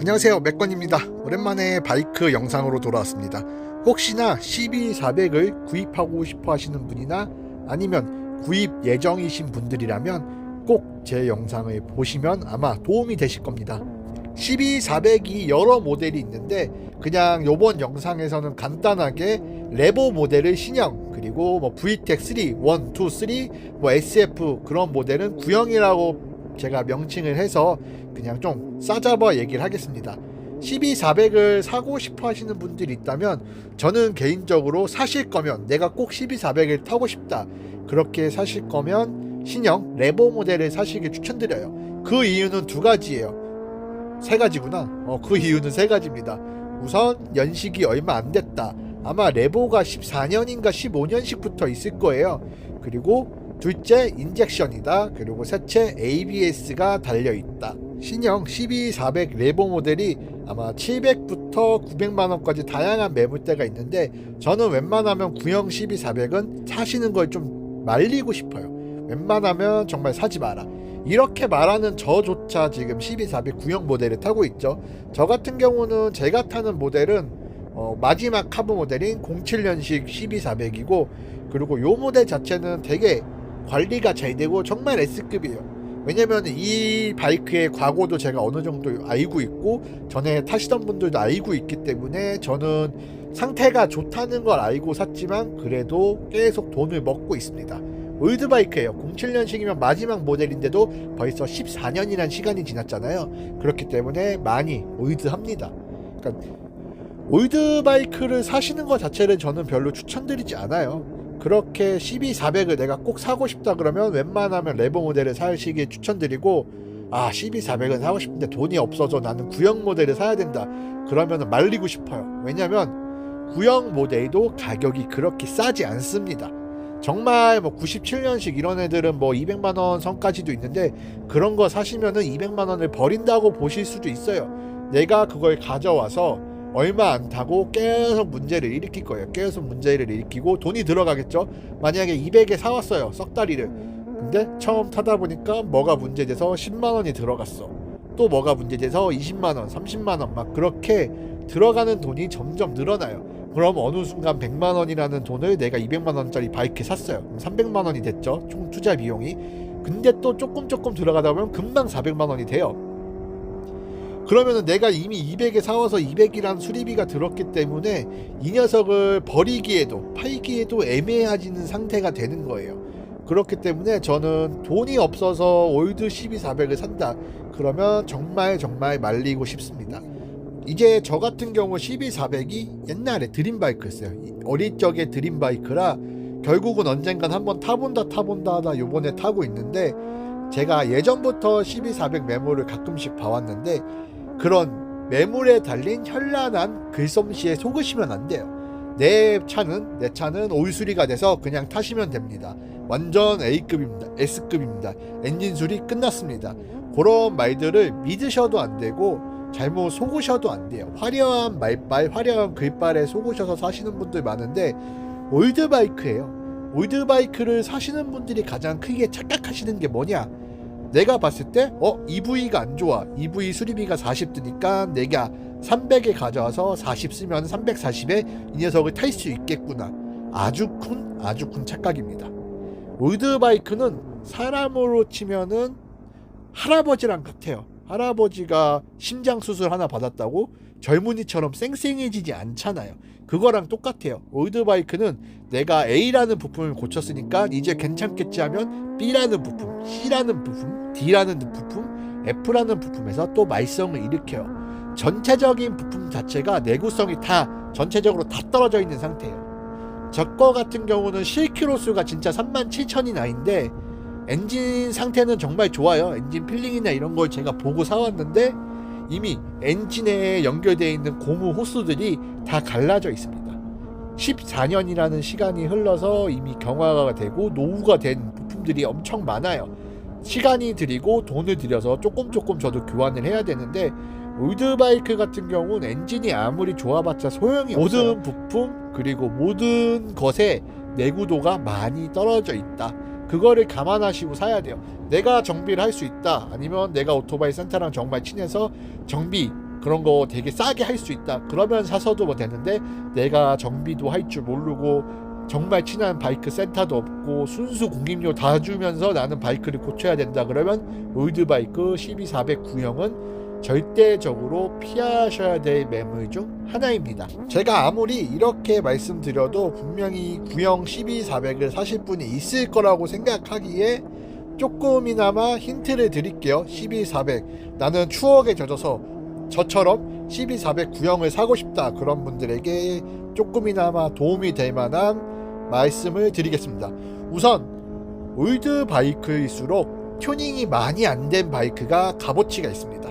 안녕하세요, 맥건입니다. 오랜만에 바이크 영상으로 돌아왔습니다. 혹시나 CB400을 구입하고 싶어 하시는 분이나 아니면 구입 예정이신 분들이라면 꼭 제 영상을 보시면 아마 도움이 되실 겁니다. CB400이 여러 모델이 있는데 그냥 요번 영상에서는 간단하게 레보 모델을 신형, 그리고 뭐 VTEC3, 1, 2, 3, 뭐 SF 그런 모델은 구형이라고 제가 명칭을 해서 그냥 좀 싸잡아 얘기를 하겠습니다. CB400을 사고 싶어 하시는 분들이 있다면 저는 개인적으로 사실 거면 내가 꼭 CB400을 타고 싶다, 그렇게 사실 거면 신형 레보 모델을 사시길 추천드려요. 그 이유는 두 가지예요. 세 가지구나. 그 이유는 세 가지입니다. 우선 연식이 얼마 안 됐다. 아마 레보가 14년인가 15년식부터 있을 거예요. 그리고 둘째, 인젝션이다. 그리고 셋째, ABS가 달려있다. 신형 CB400 레보 모델이 아마 700부터 900만원까지 다양한 매물대가 있는데 저는 웬만하면 구형 CB400은 사시는 걸 좀 말리고 싶어요. 웬만하면 정말 사지 마라, 이렇게 말하는 저조차 지금 CB400 구형 모델을 타고 있죠. 저 같은 경우는 제가 타는 모델은 마지막 카브 모델인 07년식 CB400이고, 그리고 요 모델 자체는 되게 관리가 잘 되고 정말 S급이에요. 왜냐면 이 바이크의 과거도 제가 어느 정도 알고 있고 전에 타시던 분들도 알고 있기 때문에 저는 상태가 좋다는 걸 알고 샀지만 그래도 계속 돈을 먹고 있습니다. 올드바이크예요. 07년식이면 마지막 모델인데도 벌써 14년이란 시간이 지났잖아요. 그렇기 때문에 많이 올드합니다. 그러니까 올드바이크를 사시는 것 자체를 저는 별로 추천드리지 않아요. 그렇게 CB400을 내가 꼭 사고 싶다 그러면 웬만하면 레버 모델을 사시길 추천드리고, CB400은 사고 싶은데 돈이 없어서 나는 구형 모델을 사야 된다 그러면 말리고 싶어요. 왜냐면 구형 모델도 가격이 그렇게 싸지 않습니다. 정말 뭐 97년식 이런 애들은 뭐 200만원 선까지도 있는데 그런 거 사시면은 200만원을 버린다고 보실 수도 있어요. 내가 그걸 가져와서 얼마 안 타고 계속 문제를 일으킬 거예요. 계속 문제를 일으키고 돈이 들어가겠죠. 만약에 200에 사왔어요, 썩다리를. 근데 처음 타다 보니까 뭐가 문제돼서 10만원이 들어갔어. 또 뭐가 문제돼서 20만원, 30만원 막 그렇게 들어가는 돈이 점점 늘어나요. 그럼 어느 순간 100만원이라는 돈을 내가 200만원짜리 바이크 샀어요. 300만원이 됐죠, 총 투자 비용이. 근데 또 조금 들어가다 보면 금방 400만원이 돼요. 그러면은 내가 이미 200에 사와서 200이란 수리비가 들었기 때문에 이 녀석을 버리기에도 팔기에도 애매해지는 상태가 되는 거예요. 그렇기 때문에 저는 돈이 없어서 올드 CB400을 산다 그러면 정말 말리고 싶습니다. 이제 저 같은 경우 CB400이 옛날에 드림바이크였어요. 어릴 적에 드림바이크라 결국은 언젠간 한번 타본다 하다 요번에 타고 있는데, 제가 예전부터 CB400 매물을 가끔씩 봐왔는데 그런 매물에 달린 현란한 글솜씨에 속으시면 안 돼요. 내 차는 올 수리가 돼서 그냥 타시면 됩니다. 완전 A급입니다. S급입니다. 엔진 수리 끝났습니다. 그런 말들을 믿으셔도 안 되고 잘못 속으셔도 안 돼요. 화려한 말빨, 화려한 글빨에 속으셔서 사시는 분들 많은데 올드바이크예요. 올드바이크를 사시는 분들이 가장 크게 착각하시는 게 뭐냐, 내가 봤을 때 EV가 안 좋아, EV 수리비가 40 드니까 내가 300에 가져와서 40 쓰면 340에 이 녀석을 탈 수 있겠구나. 아주 큰 착각입니다. 올드바이크는 사람으로 치면은 할아버지랑 같아요. 할아버지가 심장 수술 하나 받았다고 젊은이처럼 쌩쌩해지지 않잖아요. 그거랑 똑같아요. 올드바이크는 내가 A라는 부품을 고쳤으니까 이제 괜찮겠지 하면 B라는 부품, C라는 부품, D라는 부품, F라는 부품에서 또 말썽을 일으켜요. 전체적인 부품 자체가 내구성이 다 전체적으로 다 떨어져 있는 상태예요. 저거 같은 경우는 실키로수가 진짜 37,000이 나인데 엔진 상태는 정말 좋아요. 엔진 필링이나 이런 걸 제가 보고 사왔는데 이미 엔진에 연결되어 있는 고무 호스들이 다 갈라져 있습니다. 14년이라는 시간이 흘러서 이미 경화가 되고 노후가 된 부품들이 엄청 많아요. 시간이 들이고 돈을 들여서 조금 저도 교환을 해야 되는데 올드바이크 같은 경우는 엔진이 아무리 좋아봤자 소용이 없어요. 모든 부품 그리고 모든 것에 내구도가 많이 떨어져 있다. 그거를 감안하시고 사야 돼요. 내가 정비를 할 수 있다, 아니면 내가 오토바이 센터랑 정말 친해서 정비 그런 거 되게 싸게 할 수 있다 그러면 사서도 뭐 되는데, 내가 정비도 할 줄 모르고 정말 친한 바이크 센터도 없고 순수 공임료 다 주면서 나는 바이크를 고쳐야 된다 그러면 올드바이크 CB400 구형은 절대적으로 피하셔야 될 매물 중 하나입니다. 제가 아무리 이렇게 말씀드려도 분명히 구형 CB400을 사실 분이 있을 거라고 생각하기에 조금이나마 힌트를 드릴게요. CB400 나는 추억에 젖어서 저처럼 CB400 구형을 사고 싶다 그런 분들에게 조금이나마 도움이 될 만한 말씀을 드리겠습니다. 우선 올드 바이크일수록 튜닝이 많이 안 된 바이크가 값어치가 있습니다.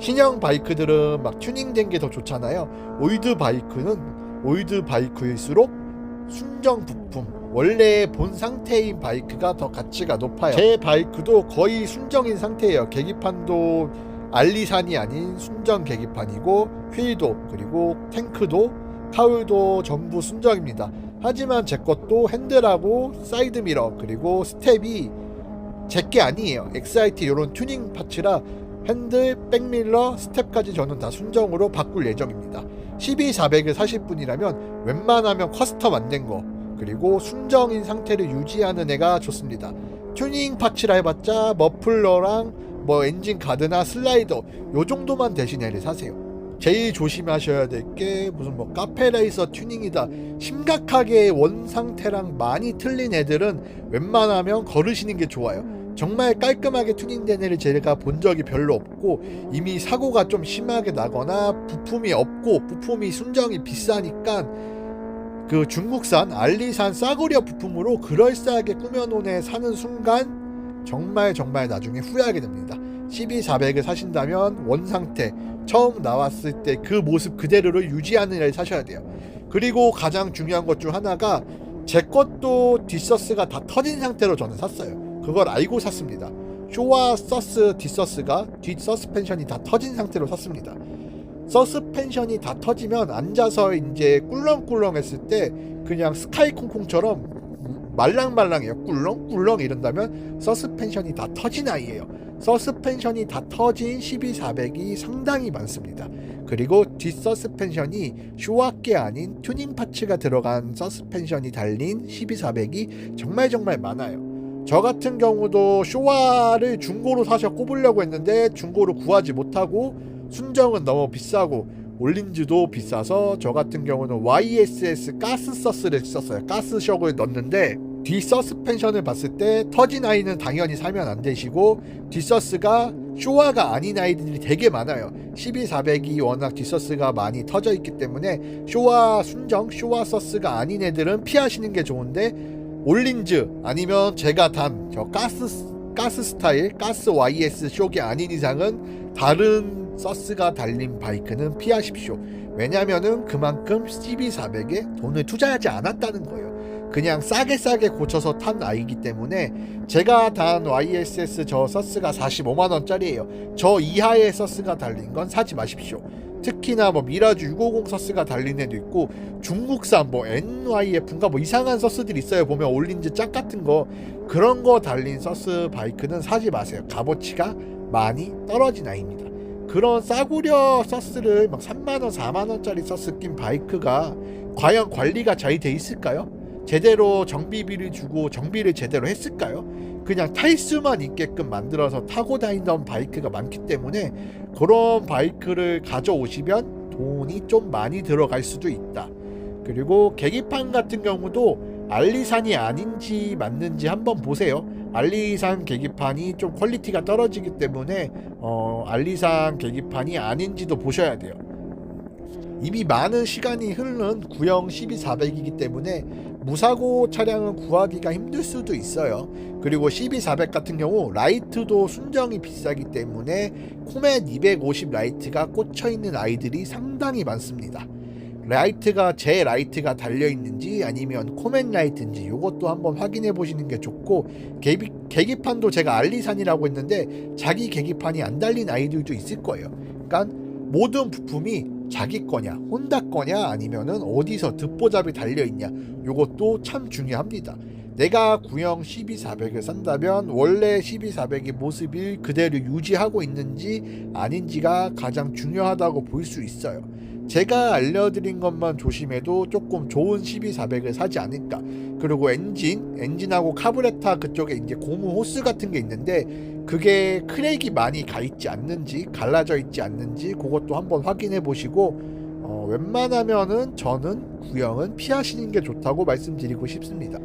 신형 바이크들은 막 튜닝된 게 더 좋잖아요. 올드 바이크일수록 순정 부품 원래 본 상태인 바이크가 더 가치가 높아요. 제 바이크도 거의 순정인 상태예요. 계기판도 알리산이 아닌 순정 계기판이고, 휠도 그리고 탱크도 타울도 전부 순정입니다. 하지만 제 것도 핸들하고 사이드미러 그리고 스텝이 제게 아니에요. XIT 이런 튜닝 파츠라 핸들, 백밀러, 스텝까지 저는 다 순정으로 바꿀 예정입니다. CB400을 사실 분이라면 웬만하면 커스텀 안 된 거 그리고 순정인 상태를 유지하는 애가 좋습니다. 튜닝 파츠라 해봤자 머플러랑 뭐 엔진 가드나 슬라이더 요 정도만 대신 애를 사세요. 제일 조심하셔야 될 게 무슨 뭐 카페레이서 튜닝이다 심각하게 원 상태랑 많이 틀린 애들은 웬만하면 거르시는 게 좋아요. 정말 깔끔하게 튜닝된 애를 제가 본 적이 별로 없고, 이미 사고가 좀 심하게 나거나 부품이 없고 부품이 순정이 비싸니까 그 중국산 알리산 싸구려 부품으로 그럴싸하게 꾸며놓은 애 사는 순간 정말 나중에 후회하게 됩니다. CB400을 사신다면 원상태 처음 나왔을 때 그 모습 그대로를 유지하는 애를 사셔야 돼요. 그리고 가장 중요한 것 중 하나가, 제 것도 뒷서스가 다 터진 상태로 저는 샀어요. 그걸 알고 샀습니다. 쇼와 서스 뒷서스가 뒷 서스펜션이 다 터진 상태로 샀습니다. 서스펜션이 다 터지면 앉아서 이제 꿀렁꿀렁 했을 때 그냥 스카이콩콩처럼 말랑말랑해요. 꿀렁꿀렁 이런다면 서스펜션이 다 터진 아이예요. 서스펜션이 다 터진 CB400이 상당히 많습니다. 그리고 뒷 서스펜션이 쇼와께 아닌 튜닝 파츠가 들어간 서스펜션이 달린 CB400이 정말 많아요. 저 같은 경우도 쇼와를 중고로 사서 꼽으려고 했는데 중고로 구하지 못하고, 순정은 너무 비싸고 올린즈도 비싸서 저 같은 경우는 YSS 가스 서스를 썼어요. 가스석을 넣었는데 뒷 서스펜션을 봤을 때 터진 아이는 당연히 사면 안 되시고, 뒷서스가 쇼와가 아닌 아이들이 되게 많아요. CB400이 워낙 뒷서스가 많이 터져 있기 때문에 쇼와 순정, 쇼와 서스가 아닌 애들은 피하시는 게 좋은데, 올린즈 아니면 제가 단 저 가스 스타일, 가스 YS 쇼기 아닌 이상은 다른 서스가 달린 바이크는 피하십시오. 왜냐면은 그만큼 CB400에 돈을 투자하지 않았다는 거예요. 그냥 싸게 고쳐서 탄 아이기 때문에. 제가 단 YSS 저 서스가 45만원짜리예요. 저 이하의 서스가 달린 건 사지 마십시오. 특히나 뭐 미라주 650 서스가 달린 애도 있고, 중국산 뭐 NYF인가 뭐 이상한 서스들이 있어요. 보면 올린즈 짝 같은 거, 그런 거 달린 서스 바이크는 사지 마세요. 값어치가 많이 떨어진 아이입니다. 그런 싸구려 서스를 막 3만원 4만원짜리 서스 낀 바이크가 과연 관리가 잘 돼 있을까요? 제대로 정비비를 주고 정비를 제대로 했을까요? 그냥 탈 수만 있게끔 만들어서 타고 다니던 바이크가 많기 때문에 그런 바이크를 가져오시면 돈이 좀 많이 들어갈 수도 있다. 그리고 계기판 같은 경우도 알리산이 아닌지 맞는지 한번 보세요. 알리산 계기판이 좀 퀄리티가 떨어지기 때문에 알리산 계기판이 아닌지도 보셔야 돼요. 이미 많은 시간이 흐른 구형 CB400이기 때문에 무사고 차량은 구하기가 힘들 수도 있어요. 그리고 CB400 같은 경우 라이트도 순정이 비싸기 때문에 코멧 250 라이트가 꽂혀있는 아이들이 상당히 많습니다. 라이트가 제 라이트가 달려있는지 아니면 코멧 라이트인지 이것도 한번 확인해 보시는 게 좋고, 계기판도 제가 알리산이라고 했는데 자기 계기판이 안 달린 아이들도 있을 거예요. 그러니까 모든 부품이 자기 거냐 혼다 거냐 아니면은 어디서 듣보잡이 달려있냐, 요것도 참 중요합니다. 내가 구형 12400을 산다면 원래 12400의 모습을 그대로 유지하고 있는지 아닌지가 가장 중요하다고 볼 수 있어요. 제가 알려드린 것만 조심해도 조금 좋은 12400을 사지 않을까. 그리고 엔진하고 카브레타 그쪽에 이제 고무 호스 같은 게 있는데 그게 크랙이 많이 가 있지 않는지, 갈라져 있지 않는지 그것도 한번 확인해 보시고 웬만하면은 저는 구형은 피하시는 게 좋다고 말씀드리고 싶습니다.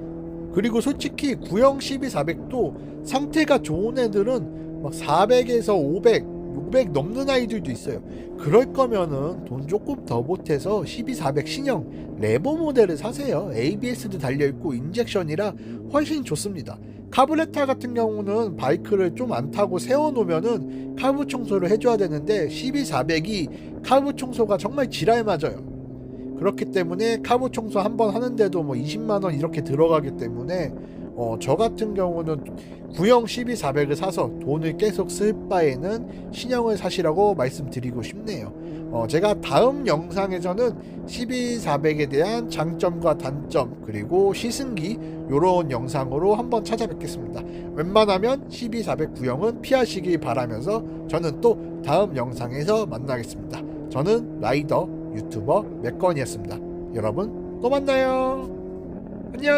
그리고 솔직히 구형 12400도 상태가 좋은 애들은 막 400에서 500 넘는 아이들도 있어요. 그럴 거면은 돈 조금 더 보태서 12400 신형 레버 모델을 사세요. ABS도 달려있고 인젝션이라 훨씬 좋습니다. 카브레타 같은 경우는 바이크를 좀 안 타고 세워놓으면은 카브 청소를 해줘야 되는데 12400이 카브 청소가 정말 지랄 맞아요. 그렇기 때문에 카브 청소 한번 하는데도 뭐 20만원 이렇게 들어가기 때문에 저 같은 경우는 구형 12400을 사서 돈을 계속 쓸 바에는 신형을 사시라고 말씀드리고 싶네요. 제가 다음 영상에서는 12400에 대한 장점과 단점 그리고 시승기 요런 영상으로 한번 찾아뵙겠습니다. 웬만하면 12400 구형은 피하시길 바라면서 저는 또 다음 영상에서 만나겠습니다. 저는 라이더 유튜버 맥건이었습니다. 여러분 또 만나요. 안녕.